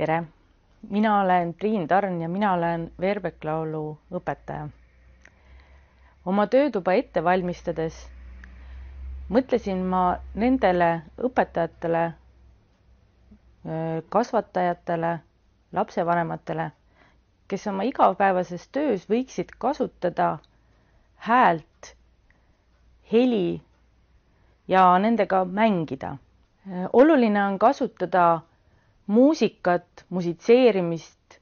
Tere! Mina olen Triin Tarn ja mina olen Veerbeck laulu õpetaja. Oma töötuba ette valmistades mõtlesin ma nendele õpetajatele, kasvatajatele, lapsevanematele, kes oma igapäevases töös võiksid kasutada häält, heli ja nendega mängida. Oluline on kasutada muusikat, musitseerimist,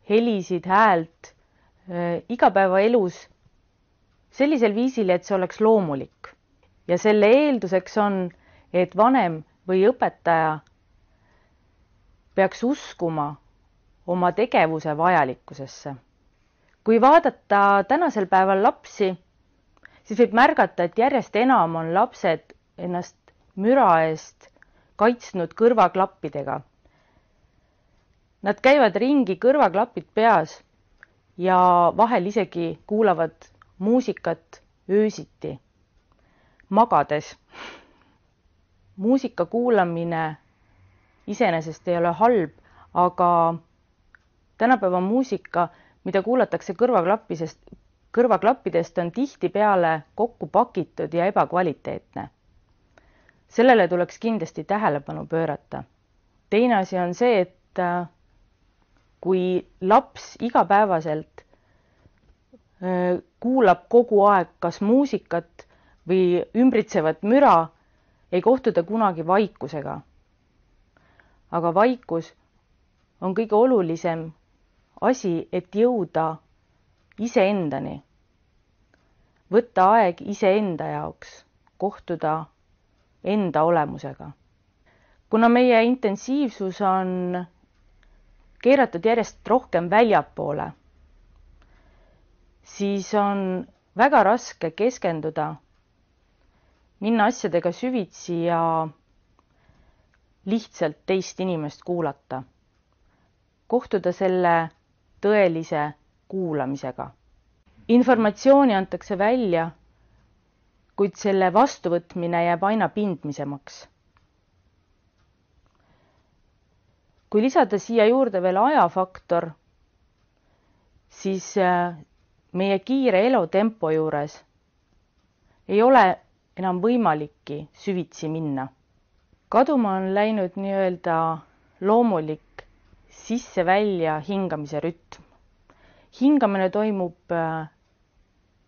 helisid, häält igapäevaelus sellisel viisil, et see oleks loomulik. Ja selle eelduseks on, et vanem või õpetaja peaks uskuma oma tegevuse vajalikkusesse. Kui vaadata tänasel päeval lapsi, siis võib märgata, et järjest enam on lapsed ennast müra eest kaitsnud kõrvaklappidega. Nad käivad ringi kõrvaklapid peas ja vahel isegi kuulavad muusikat öösiti, magades. Muusika kuulamine iseenesest ei ole halb, aga tänapäeva muusika, mida kuulatakse kõrvaklappidest, on tihtipeale kokku pakitud ja ebakvaliteetne. Sellele tuleks kindlasti tähelepanu pöörata. Teine asi on see, et kui laps igapäevaselt kuulab kogu aeg kas muusikat või ümbritsevat müra, ei kohtu ta kunagi vaikusega. Aga vaikus on kõige olulisem asi, et jõuda iseendani. Võtta aeg iseenda jaoks, kohtuda enda olemusega. Kuna meie intensiivsus on keeratud järjest rohkem väljapoole, siis on väga raske keskenduda, minna asjadega süvitsi ja lihtsalt teist inimest kuulata. Kohtuda selle tõelise kuulamisega. Informatsiooni antakse välja, kuid selle vastuvõtmine jääb aina pindmisemaks. Kui lisada siia juurde veel ajafaktor, siis meie kiire elutempo juures ei ole enam võimalikki süvitsi minna. Kaduma on läinud nii-öelda loomulik sisse-välja hingamise rütm. Hingamine toimub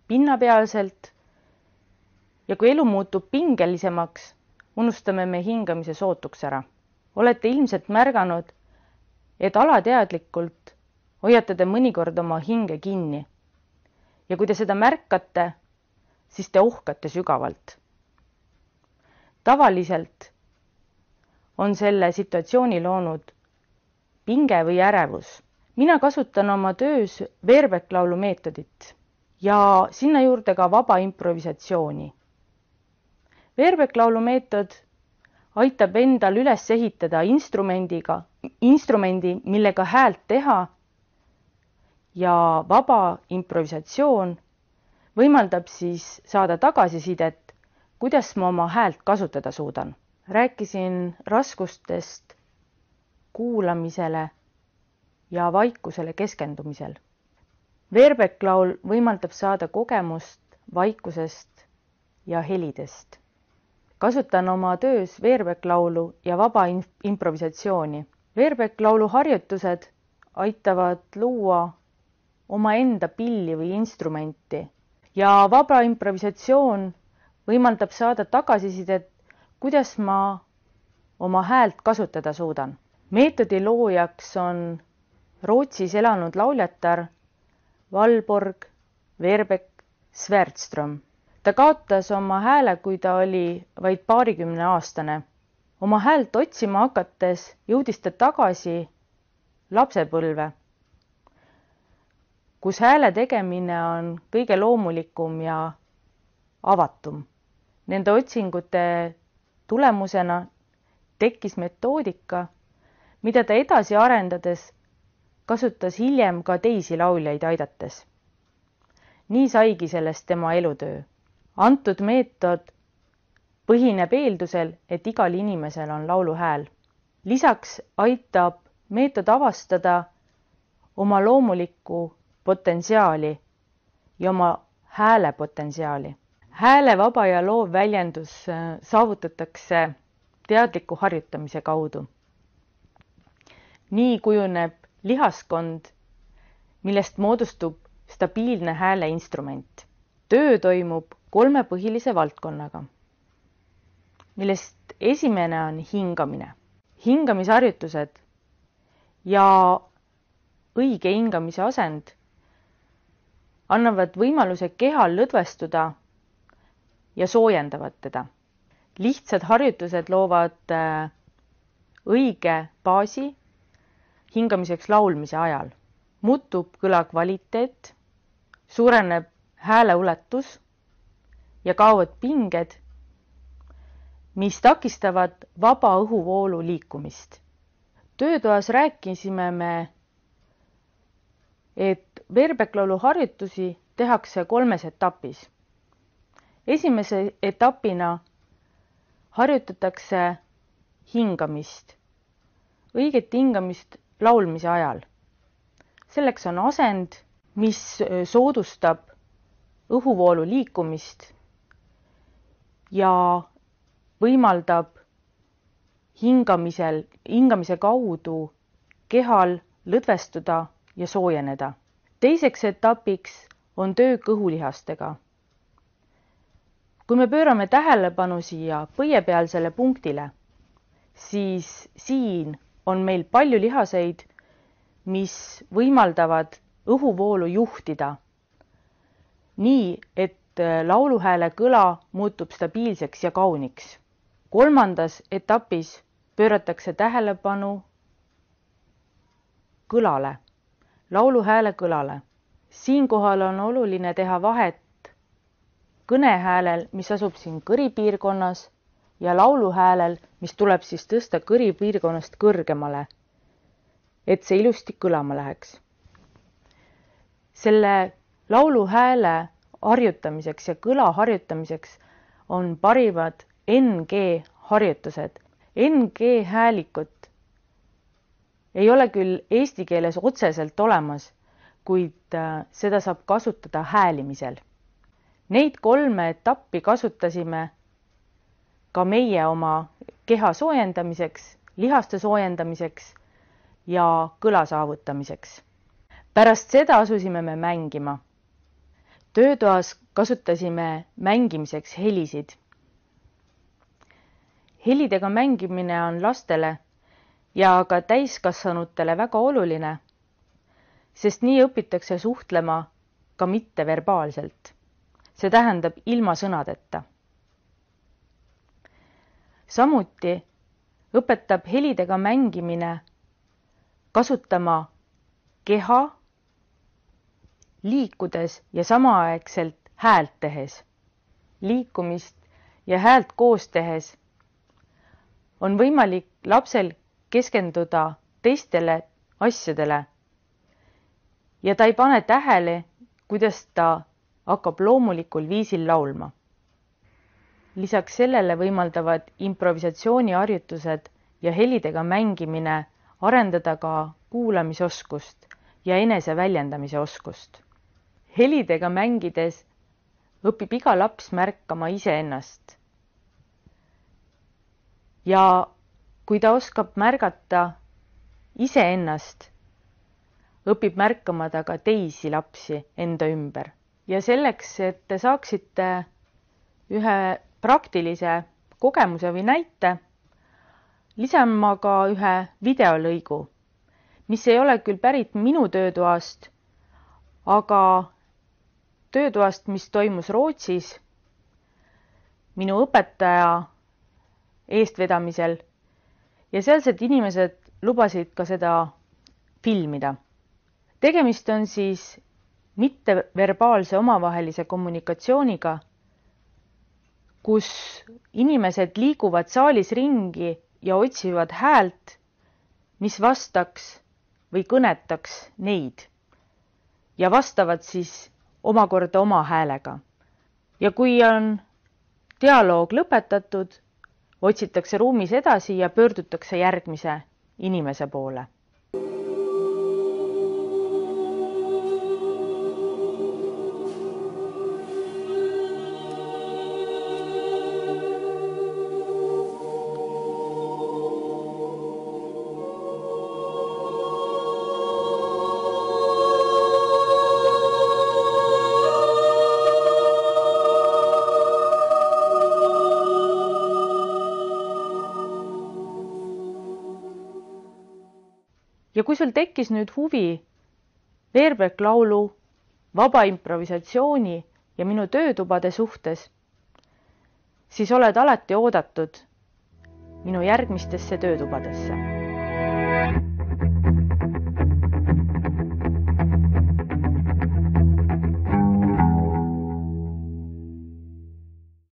pinnapealselt ja kui elu muutub pingelisemaks, unustame me hingamise sootuks ära. Olete ilmselt märganud, et alateadlikult hoiate te mõnikord oma hinge kinni. Ja kui te seda märkate, siis te ohkate sügavalt. Tavaliselt on selle situatsiooni loonud pinge või ärevus. Mina kasutan oma töös Veerbeck laulu meetodit ja sinna juurde ka vaba improvisatsiooni. Veerbeck laulu meetod aitab endal üles ehitada instrumendi, millega häält teha ja vaba improvisatsioon võimaldab siis saada tagasisidet, kuidas ma oma häält kasutada suudan. Rääkisin raskustest kuulamisele ja vaikusele keskendumisel. Veerbeck laul võimaldab saada kogemust vaikusest ja helidest. Kasutan oma töös Veerbeck laulu ja vaba improvisatsiooni. Veerbeck laulu harjutused aitavad luua omaenda pilli või instrumenti ja vaba improvisatsioon võimaldab saada tagasisidet, kuidas ma oma häält kasutada suudan. Meetodi loojaks on Rootsis elanud lauljatar Valborg Veerbeck Svärdström. Ta kaotas oma hääle, kui ta oli vaid 20-aastane. Oma häält otsima hakates jõudis ta tagasi lapsepõlve, kus hääle tegemine on kõige loomulikum ja avatum. Nende otsingute tulemusena tekkis metoodika, mida ta edasi arendades kasutas hiljem ka teisi lauljaid aidates. Nii saigi sellest tema elutöö. Antud meetod põhineb eeldusel, et igal inimesel on lauluhääl. Lisaks aitab meetod avastada oma loomulikku potentsiaali ja oma hääle potentsiaali. Hääle vaba ja loov väljendus saavutatakse teadliku harjutamise kaudu. Nii kujuneb lihaskond, millest moodustub stabiilne hääleinstrument. Töö toimub 3 põhilise valdkonnaga, millest esimene on hingamine. Hingamisharjutused ja õige hingamise asend annavad võimaluse kehal lõdvestuda ja soojendavad teda. Lihtsad harjutused loovad õige baasi hingamiseks laulmise ajal. Muutub kõla kvaliteet, suureneb hääle ulatus ja kaovad pinged, mis takistavad vaba õhuvoolu liikumist. Töötoas rääkisime me, et verbeklaulu harjutusi tehakse 3 etapis. Esimese etapina harjutatakse hingamist, õiget hingamist laulmise ajal. Selleks on asend, mis soodustab õhuvoolu liikumist ja võimaldab hingamise kaudu kehal lõdvestuda ja soojeneda. Teiseks etapiks on töö kõhulihastega. Kui me pöörame tähelepanu siia põiepealsele punktile, siis siin on meil palju lihaseid, mis võimaldavad õhuvoolu juhtida, nii et lauluhääle kõla muutub stabiilseks ja kauniks. 3. etapis pööratakse tähelepanu kõlale, lauluhääle kõlale. Siinkohal on oluline teha vahet kõnehäälel, mis asub siin kõripiirkonnas, ja lauluhäälel, mis tuleb siis tõsta kõripiirkonnast kõrgemale, et see ilusti kõlama läheks. Selle lauluhääle harjutamiseks ja kõla harjutamiseks on parimad NG harjutused. NG häälikut ei ole küll eesti keeles otseselt olemas, kuid seda saab kasutada häälimisel. Neid 3 etappi kasutasime ka meie oma keha soojendamiseks, lihaste soojendamiseks ja kõla saavutamiseks. Pärast seda asusime me mängima. Töötoas kasutasime mängimiseks helisid. Helidega mängimine on lastele ja ka täiskasvanutele väga oluline, sest nii õpitakse suhtlema ka mitteverbaalselt. See tähendab ilma sõnadeta. Samuti õpetab helidega mängimine kasutama keha, liikudes ja samaaegselt häält tehes. Liikumist ja häält koos tehes on võimalik lapsel keskenduda teistele asjadele ja ta ei pane tähele, kuidas ta hakkab loomulikul viisil laulma. Lisaks sellele võimaldavad improvisatsiooniharjutused ja helidega mängimine arendada ka kuulamisoskust ja eneseväljendamise oskust. Helidega mängides õpib iga laps märkama iseennast. Ja kui ta oskab märgata iseennast, õpib märkama ta ka teisi lapsi enda ümber. Ja selleks, et te saaksite ühe praktilise kogemuse või näite, lisan ma ka ühe videolõigu, mis ei ole küll pärit minu töötoast, aga töötoast, mis toimus Rootsis minu õpetaja eestvedamisel ja sealsed inimesed lubasid ka seda filmida. Tegemist on siis mitteverbaalse omavahelise kommunikatsiooniga, kus inimesed liiguvad saalis ringi ja otsivad häält, mis vastaks või kõnetaks neid ja vastavad siis omakorda oma häälega. Ja kui on dialoog lõpetatud, otsitakse ruumis edasi ja pöördutakse järgmise inimese poole. kui sul tekkis nüüd huvi Veerbeck-laulu, vaba improvisatsiooni ja minu töötubade suhtes, siis oled alati oodatud minu järgmistesse töötubadesse.